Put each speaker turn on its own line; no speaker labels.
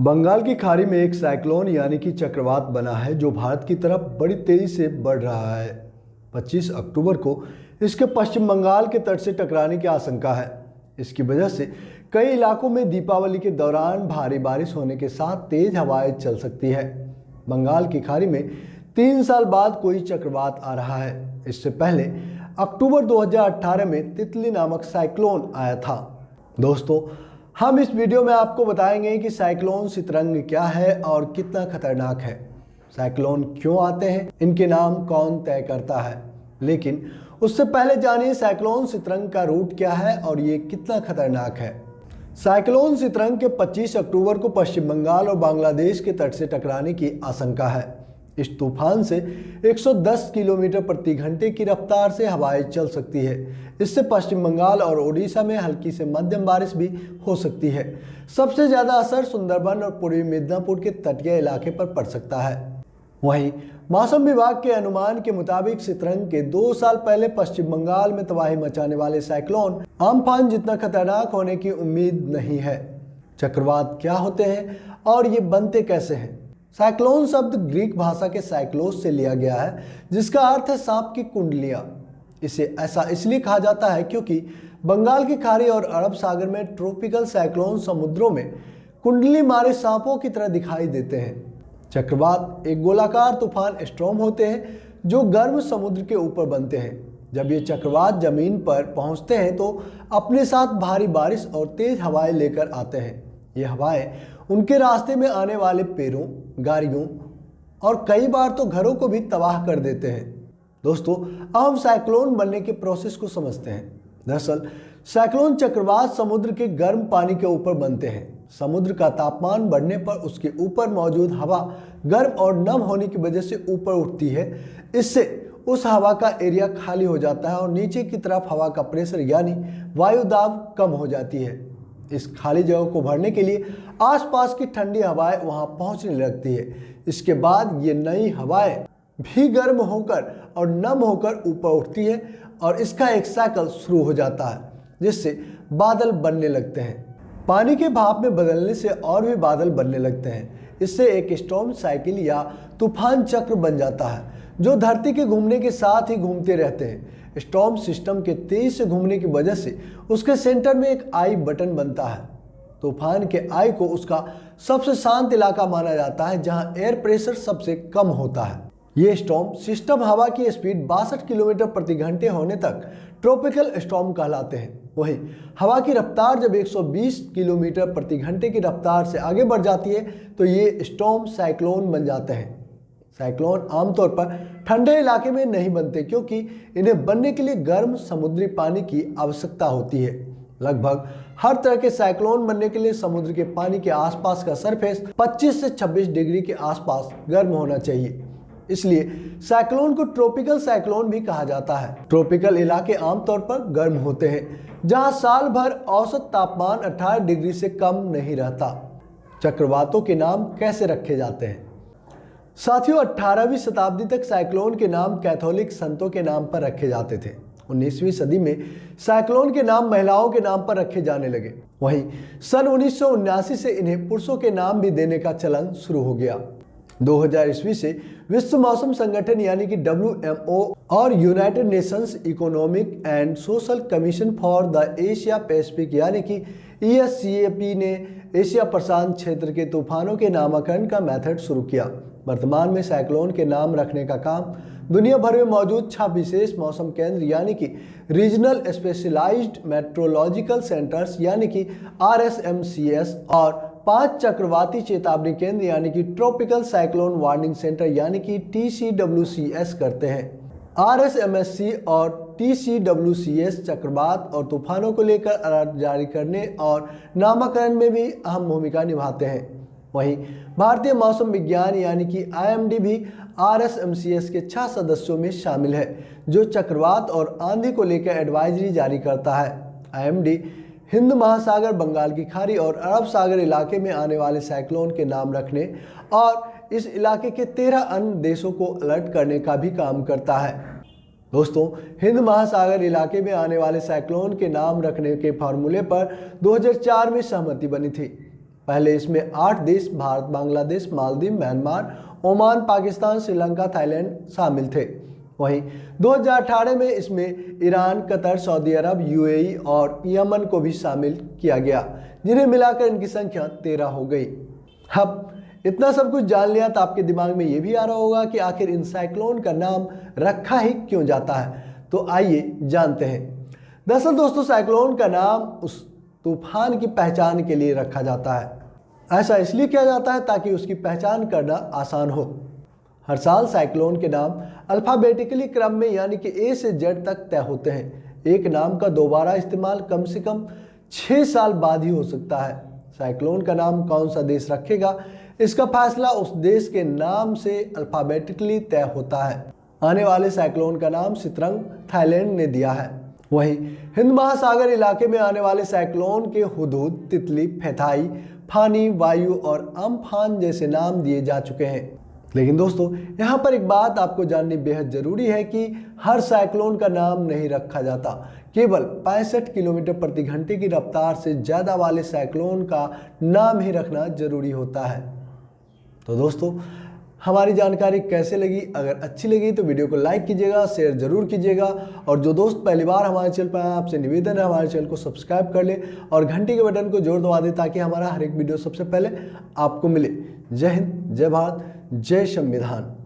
बंगाल की खाड़ी में एक साइक्लोन यानी कि चक्रवात बना है जो भारत की तरफ बड़ी तेजी से बढ़ रहा है। 25 अक्टूबर को इसके पश्चिम बंगाल के तट से टकराने की आशंका है। इसकी वजह से कई इलाकों में दीपावली के दौरान भारी बारिश होने के साथ तेज हवाएं चल सकती है। बंगाल की खाड़ी में 3 साल बाद कोई चक्रवात आ रहा है। इससे पहले अक्टूबर 2018 में तितली नामक साइक्लोन आया था। दोस्तों, हम इस वीडियो में आपको बताएंगे कि साइक्लोन सितरंग क्या है और कितना खतरनाक है, साइक्लोन क्यों आते हैं, इनके नाम कौन तय करता है। लेकिन उससे पहले जानिए साइक्लोन सितरंग का रूट क्या है और ये कितना खतरनाक है। साइक्लोन सितरंग के 25 अक्टूबर को पश्चिम बंगाल और बांग्लादेश के तट से टकराने की आशंका है। इस तूफान से 110 किलोमीटर प्रति घंटे की रफ्तार से हवाएं चल सकती है। इससे पश्चिम बंगाल और ओडिशा में हल्की से मध्यम बारिश भी हो सकती है। सबसे ज्यादा असर सुंदरबन और पूर्वी मिदनापुर के तटीय इलाके पर पड़ सकता है। वहीं मौसम विभाग के अनुमान के मुताबिक सितरंग के 2 साल पहले पश्चिम बंगाल में तबाही मचाने वाले साइक्लोन अम्फान जितना खतरनाक होने की उम्मीद नहीं है। चक्रवात क्या होते हैं और ये बनते कैसे हैं? साइक्लोन शब्द ग्रीक भाषा के साइक्लोस से लिया गया है, जिसका अर्थ है सांप की कुंडलियां। इसे ऐसा इसलिए कहा जाता है क्योंकि बंगाल की खाड़ी और अरब सागर में ट्रॉपिकल साइक्लोन समुद्रों में कुंडली मारे सांपों की तरह दिखाई देते हैं। चक्रवात एक गोलाकार तूफान स्ट्रॉम होते हैं जो गर्म समुद्र के ऊपर बनते हैं। जब ये चक्रवात जमीन पर पहुंचते हैं तो अपने साथ भारी बारिश और तेज हवाएं लेकर आते हैं। ये हवाएं उनके रास्ते में आने वाले पेड़ों, गाड़ियों और कई बार तो घरों को भी तबाह कर देते हैं। दोस्तों, अब हम साइक्लोन बनने के प्रोसेस को समझते हैं। दरअसल साइक्लोन चक्रवात समुद्र के गर्म पानी के ऊपर बनते हैं। समुद्र का तापमान बढ़ने पर उसके ऊपर मौजूद हवा गर्म और नम होने की वजह से ऊपर उठती है। इससे उस हवा का एरिया खाली हो जाता है और नीचे की तरफ हवा का प्रेशर यानी वायु दाब कम हो जाती है। इस खाली जगह को भरने के लिए आसपास की ठंडी हवाएं वहां पहुंचने लगती है। इसके बाद ये नई हवाएं भी गर्म होकर और नम होकर ऊपर उठती है और इसका एक साइकिल शुरू हो जाता है, जिससे बादल बनने लगते हैं। पानी के भाप में बदलने से और भी बादल बनने लगते हैं। इससे एक स्टॉर्म साइकिल या तूफान चक्र बन जाता है जो धरती के घूमने के साथ ही घूमते रहते हैं। स्टॉर्म सिस्टम के तेज से घूमने की वजह से उसके सेंटर में एक आई बटन बनता है। तूफान के आई को उसका सबसे शांत इलाका माना जाता है जहां एयर प्रेशर सबसे कम होता है। ये स्टॉर्म सिस्टम हवा की स्पीड 62 किलोमीटर प्रति घंटे होने तक ट्रॉपिकल स्टॉर्म कहलाते हैं। वहीं हवा की रफ्तार जब 120 किलोमीटर प्रति घंटे की रफ्तार से आगे बढ़ जाती है तो ये स्टॉर्म साइक्लोन बन जाते हैं। साइक्लोन आमतौर पर ठंडे इलाके में नहीं बनते क्योंकि इन्हें बनने के लिए गर्म समुद्री पानी की आवश्यकता होती है। लगभग हर तरह के साइक्लोन बनने के लिए समुद्र के पानी के आसपास का सरफेस 25 से 26 डिग्री के आसपास गर्म होना चाहिए। इसलिए साइक्लोन को ट्रॉपिकल साइक्लोन भी कहा जाता है। ट्रॉपिकल इलाके आमतौर पर गर्म होते हैं जहां साल भर औसत तापमान 18 डिग्री से कम नहीं रहता। चक्रवातों के नाम कैसे रखे जाते हैं? साथियों, 18वीं शताब्दी तक साइक्लोन के नाम कैथोलिक संतों के नाम पर रखे जाते थे। 19वीं सदी में साइक्लोन के नाम महिलाओं के नाम पर रखे जाने लगे। वहीं सन 1979 से इन्हें पुरुषों के नाम भी देने का चलन शुरू हो गया। 2000 ईस्वी से विश्व मौसम संगठन यानी कि WMO और United Nations economic and social commission for the Asia Pacific यानी कि ESCAP ने एशिया प्रशांत क्षेत्र के तूफानों के नामकरण का मेथड शुरू किया। वर्तमान में साइक्लोन के नाम रखने का काम दुनिया भर में मौजूद 6 विशेष मौसम केंद्र यानी कि रीजनल स्पेशलाइज्ड मेट्रोलॉजिकल सेंटर्स यानी कि RSMCS और 5 चक्रवाती चेतावनी केंद्र यानी कि ट्रॉपिकल साइक्लोन वार्निंग सेंटर यानी कि TCWCS करते हैं। RSMSC और TCWCS चक्रवात और तूफानों को लेकर अलर्ट जारी करने और नामकरण में भी अहम भूमिका निभाते हैं। वहीं भारतीय मौसम विज्ञान यानी कि IMD भी RSMCS के 6 सदस्यों में शामिल है जो चक्रवात और आंधी को लेकर एडवाइजरी जारी करता है। IMD हिंद महासागर, बंगाल की खाड़ी और अरब सागर इलाके में आने वाले साइक्लोन के नाम रखने और इस इलाके के 13 अन्य देशों को अलर्ट करने का भी काम करता है। दोस्तों, हिंद महासागर इलाके में आने वाले साइक्लोन के नाम रखने के फार्मूले पर 2004 में सहमति बनी थी। पहले इसमें 8 देश Bharat, Bangladesh, Maldives, Myanmar, Oman, Pakistan, Sri Lanka, Thailand शामिल थे। वहीं 2018 में इसमें ईरान, कतर, सऊदी अरब, यूएई और यमन को भी शामिल किया गया, जिन्हें मिलाकर इनकी संख्या 13 हो गई। अब इतना सब कुछ जान लिया तो आपके दिमाग में ये भी आ रहा होगा कि आखिर इन साइक्लोन का नाम रखा ही क्यों जाता है। तो आइए जानते हैं। दरअसल दोस्तों, साइक्लोन का नाम उस तूफान की पहचान के लिए रखा जाता है। ऐसा इसलिए किया जाता है ताकि उसकी पहचान करना आसान हो। हर साल साइक्लोन के नाम अल्फाबेटिकली क्रम में यानी कि ए से जेड तक तय होते हैं। एक नाम का दोबारा इस्तेमाल कम से कम 6 साल बाद ही हो सकता है। साइक्लोन का नाम कौन सा देश रखेगा, इसका फैसला उस देश के नाम से अल्फाबेटिकली तय होता है। आने वाले साइक्लोन का नाम सितरंग थाईलैंड ने दिया है। वहीं हिंद महासागर इलाके में आने वाले साइक्लोन के हुदहुद, तितली, फेथाई, फानी, वायु और अम्फान जैसे नाम दिए जा चुके हैं। लेकिन दोस्तों, यहाँ पर एक बात आपको जाननी बेहद जरूरी है कि हर साइक्लोन का नाम नहीं रखा जाता। केवल 65 किलोमीटर प्रति घंटे की रफ्तार से ज़्यादा वाले साइक्लोन का नाम ही रखना जरूरी होता है। तो दोस्तों, हमारी जानकारी कैसे लगी? अगर अच्छी लगी तो वीडियो को लाइक कीजिएगा, शेयर जरूर कीजिएगा, और जो दोस्त पहली बार हमारे चैनल पर आए, आपसे निवेदन है हमारे चैनल को सब्सक्राइब कर ले और घंटी के बटन को जोर दबा दे ताकि हमारा हर एक वीडियो सबसे पहले आपको मिले। जय हिंद, जय भारत, जय संविधान।